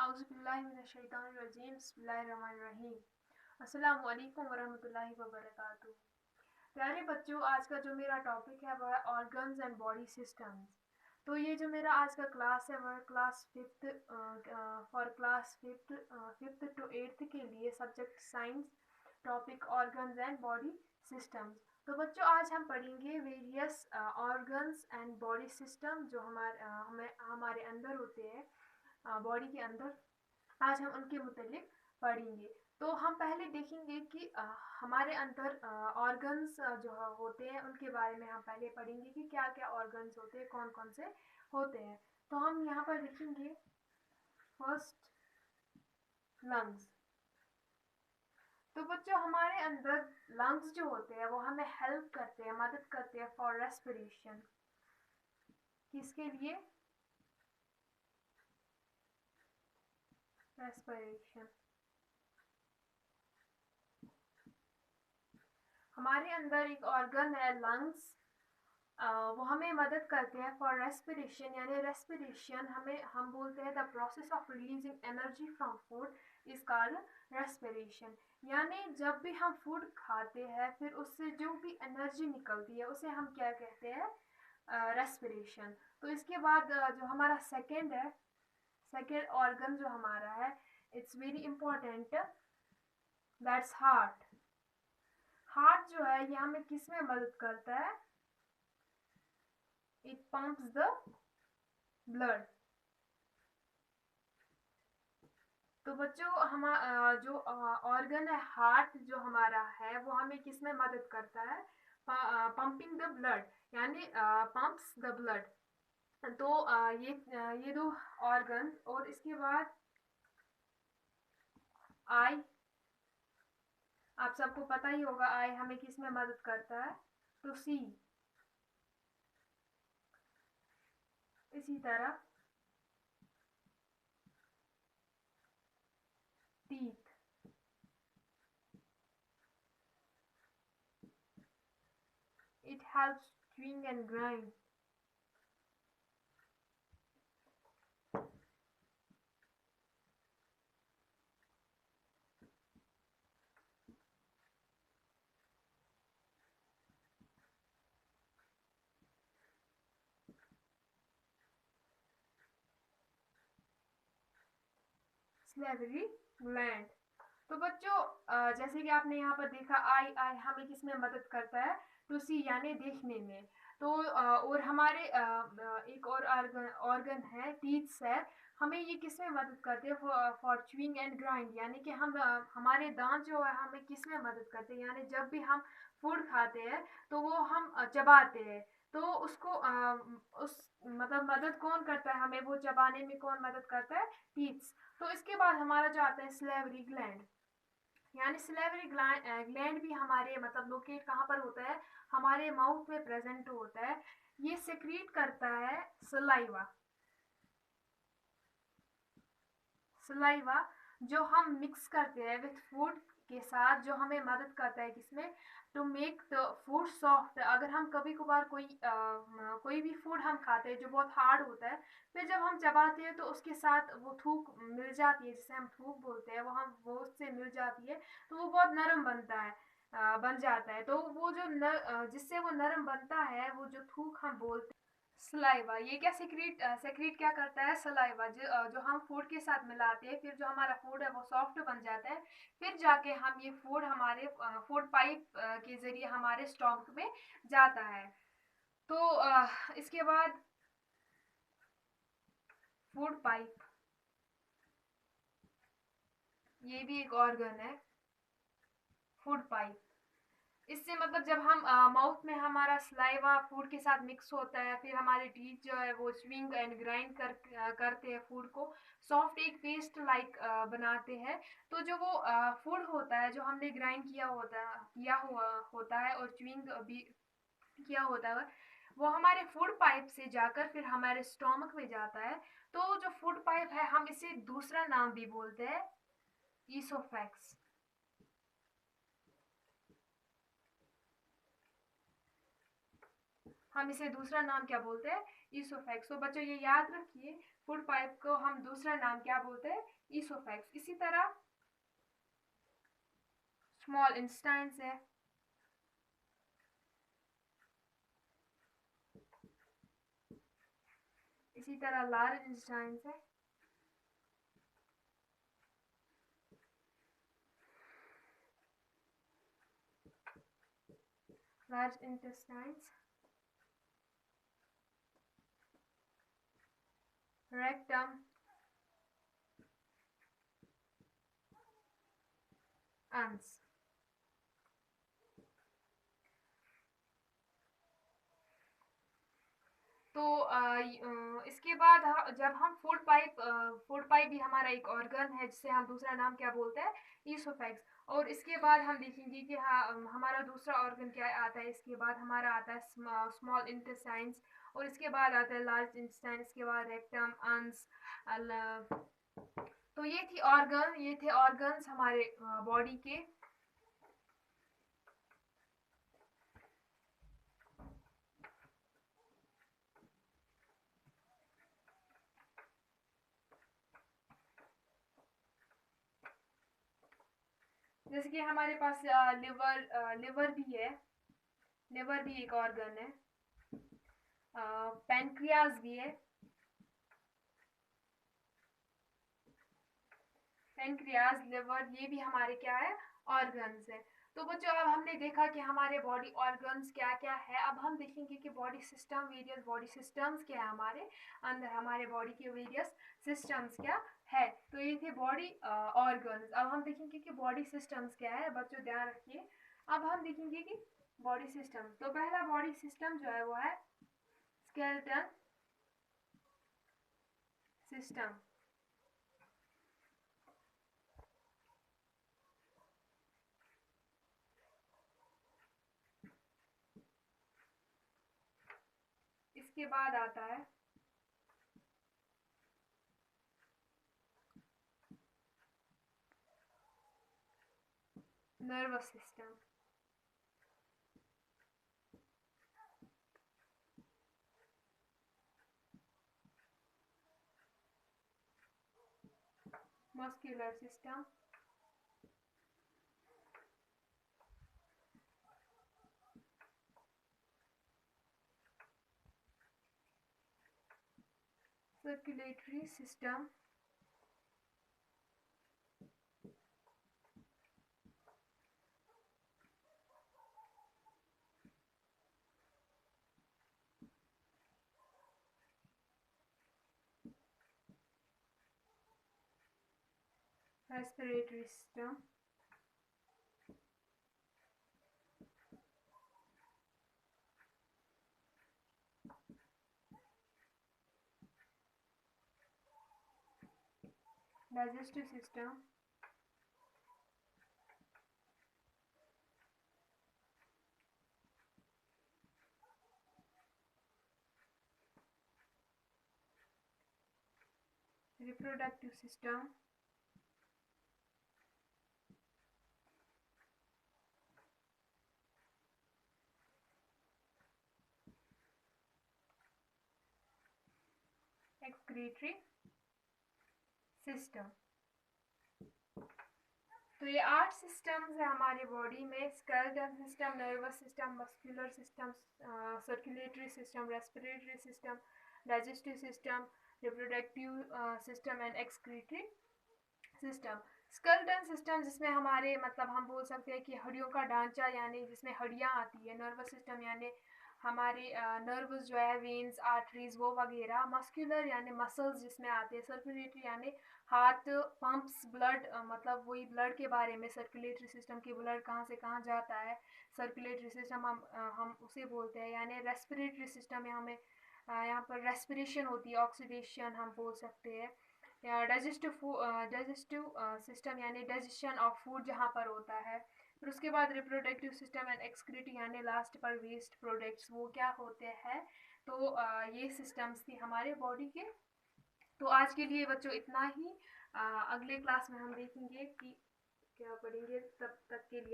औज़ुबिल्लाहिमिनश्शैतानिर्रजीम बिस्मिल्लाहिर्रहमानिर्रहीम। अस्सलामु अलैकुम वरहमतुल्लाहि वबरकातुहू। प्यारे बच्चों, आज का जो मेरा टॉपिक है वह है ऑर्गन्स एंड बॉडी सिस्टम्स। तो ये जो मेरा आज का क्लास है वह क्लास फिफ्थ टू एट्थ के लिए subject science, topic organs and body systems. तो बच्चों, आज हम पढ़ेंगे various organs and body system जो हमारे अंदर होते हैं, बॉडी के अंदर। आज हम उनके मुतालिक पढ़ेंगे। तो हम पहले देखेंगे कि हमारे अंदर ऑर्गन्स जो होते हैं उनके बारे में हम पहले पढ़ेंगे कि क्या क्या ऑर्गन्स होते हैं, कौन कौन से होते हैं। तो हम यहाँ पर देखेंगे फर्स्ट लंग्स। तो बच्चों, हमारे अंदर लंग्स जो होते हैं वो हमें हेल्प करते हैं, मदद करते हैं फॉर रेस्पिरेशन। किसके लिए? रेस्पिरेशन। हमारे अंदर एक ऑर्गन है लंग्स, वो हमें मदद करते हैं फॉर रेस्पिरेशन। यानी रेस्पिरेशन हम बोलते हैं the process of releasing energy from food is called respiration. यानी जब भी हम फूड खाते हैं फिर उससे जो भी एनर्जी निकलती है उसे हम क्या कहते हैं? रेस्पिरेशन। तो इसके बाद जो हमारा सेकेंड ऑर्गन जो हमारा है, it's very important, that's heart. Heart जो है ये हमें किस में मदद करता है? It pumps the blood. तो बच्चों, हम जो ऑर्गन है हार्ट जो हमारा है वो हमें किस में मदद करता है? पंपिंग द ब्लड, यानी पंप्स द ब्लड। तो ये दो ऑर्गन। और इसके बाद आई, आप सबको पता ही होगा आई हमें किस में मदद करता है? टू सी। इसी तरह teeth, it helps chewing and grind. Salivary gland। तो बच्चों, जैसे कि आपने यहाँ पर देखा आई हमें किस में मदद करता है? टू सी, यानी देखने में। तो और हमारे एक और ऑर्गन है टीथ है, हमें ये किस में मदद करते हैं? For chewing and grind. यानी कि हम हमारे दांत जो है हमें किस में मदद करते हैं? यानी जब भी हम फूड खाते हैं तो वो हम चबाते हैं। तो उसको उस मतलब मदद कौन करता है हमें? वो चबाने में कौन मदद करता है? टीथ। तो इसके बाद हमारा जो आता है सिलेवरी ग्लैंड। यानी सिलेवरी ग्लैंड भी हमारे मतलब लोकेट कहाँ पर होता है? हमारे माउथ में प्रेजेंट होता है। ये सिक्रीट करता है सलाइवा। सलाइवा जो हम मिक्स करते हैं विथ फूड के साथ, जो हमें मदद करता है किसमें? To make the food soft. अगर हम कभी कभार कोई भी फूड हम खाते हैं जो बहुत हार्ड होता है, फिर जब हम चबाते हैं तो उसके साथ वो थूक मिल जाती है, जिसे हम थूक बोलते हैं, वो उससे मिल जाती है तो वो बहुत नरम बनता है, बन जाता है। तो वो जो जिससे वो नरम बनता है, वो जो थूक हम बोलते हैं सलाइवा, ये क्या सेक्रेट क्या करता है? सलाइवा जो हम फूड के साथ मिलाते हैं, फिर जो हमारा फूड है वो सॉफ्ट बन जाता है। फिर जाके हम ये फूड हमारे फूड पाइप के जरिए हमारे स्टॉमक में जाता है। तो इसके बाद फूड पाइप, ये भी एक ऑर्गन है, फूड पाइप। इससे मतलब जब हम माउथ में हमारा सलाइवा फूड के साथ मिक्स होता है, फिर हमारे टीथ जो है वो स्विंग एंड ग्राइंड करते हैं फूड को, सॉफ्ट एक पेस्ट लाइक बनाते हैं। तो जो वो फूड होता है जो हमने ग्राइंड किया हुआ होता है और च्युइंग भी किया होता है, वो हमारे फूड पाइप से जाकर फिर हमारे स्टोमक में जाता है। तो जो फूड पाइप है हम इसे दूसरा नाम भी बोलते हैं ईसोफेक्स। हम इसे दूसरा नाम क्या बोलते हैं? ईसोफेक्स। तो बच्चों ये याद रखिए, फूड पाइप को हम दूसरा नाम क्या बोलते हैं, ईसोफेक्स। इसी तरह स्मॉल इंटेस्टाइन्स है, इसी तरह लार्ज इंटेस्टाइन्स है, लार्ज इंटेस्टाइन्स, रेक्टम, अंस। तो इसके बाद जब हम फूड पाइप भी हमारा एक ऑर्गन है जिसे हम दूसरा नाम क्या बोलते हैं, ईसोफेक्स। और इसके बाद हम देखेंगे कि हाँ हमारा दूसरा ऑर्गन क्या आता है। इसके बाद हमारा आता है स्मॉल इंटेस्टाइन्स, और इसके बाद आता है लार्ज इंटेस्टाइन, इसके बाद रेक्टम, अंस। तो ये थे ऑर्गन्स हमारे बॉडी के। जैसे कि हमारे पास लिवर भी है, लिवर भी एक ऑर्गन है। पैनक्रियाज भी है, पैनक्रियाज, लिवर, ये भी हमारे क्या है, ऑर्गन्स है। तो बच्चों अब हमने देखा कि हमारे बॉडी ऑर्गन्स क्या क्या है। अब हम देखेंगे कि body system, various body systems क्या है हमारे अंदर, हमारे बॉडी के वेरियस सिस्टम्स क्या है। तो ये थे बॉडी ऑर्गन्स। अब हम देखेंगे कि बॉडी सिस्टम्स क्या है। बच्चों ध्यान रखिए, अब हम देखेंगे कि बॉडी सिस्टम। तो पहला बॉडी सिस्टम जो है वो है स्केलेटन सिस्टम। इसके बाद आता है nervous system. Muscular system, circulatory system, respiratory system, digestive system, reproductive system, excretory system। तो ये 8 सिस्टम्स है हमारे बॉडी में, skeletal system, nervous system, muscular system, circulatory system, respiratory system, digestive system, reproductive system and excretory system. Skeleton system जिसमें हमारे मतलब हम बोल सकते हैं कि हड्डियों का ढांचा, यानी जिसमें हड्डियां आती है। नर्वस सिस्टम यानी हमारे नर्व्स जो है, वेन्स, आर्टरीज वो वगैरह। मस्कुलर यानी मसल्स जिसमें आते हैं। सर्कुलेटरी यानी हार्ट पंप्स ब्लड, मतलब वही ब्लड के बारे में, सर्कुलेटरी सिस्टम की ब्लड कहाँ से कहाँ जाता है, सर्कुलेटरी सिस्टम हम उसे बोलते हैं। यानी रेस्पिरेटरी सिस्टम में हमें यहाँ पर रेस्पिरेशन होती है, ऑक्सीडेशन हम बोल सकते हैं। या डाइजेस्टिव सिस्टम यानी डाइजेशन ऑफ फूड जहाँ पर होता है। फिर उसके बाद रिप्रोडक्टिव सिस्टम एंड एक्सक्रीटी यानी लास्ट पर वेस्ट प्रोडक्ट्स वो क्या होते हैं। तो ये सिस्टम्स थी हमारे बॉडी के। तो आज के लिए बच्चों इतना ही। अगले क्लास में हम देखेंगे कि क्या पढ़ेंगे। तब तक के लिए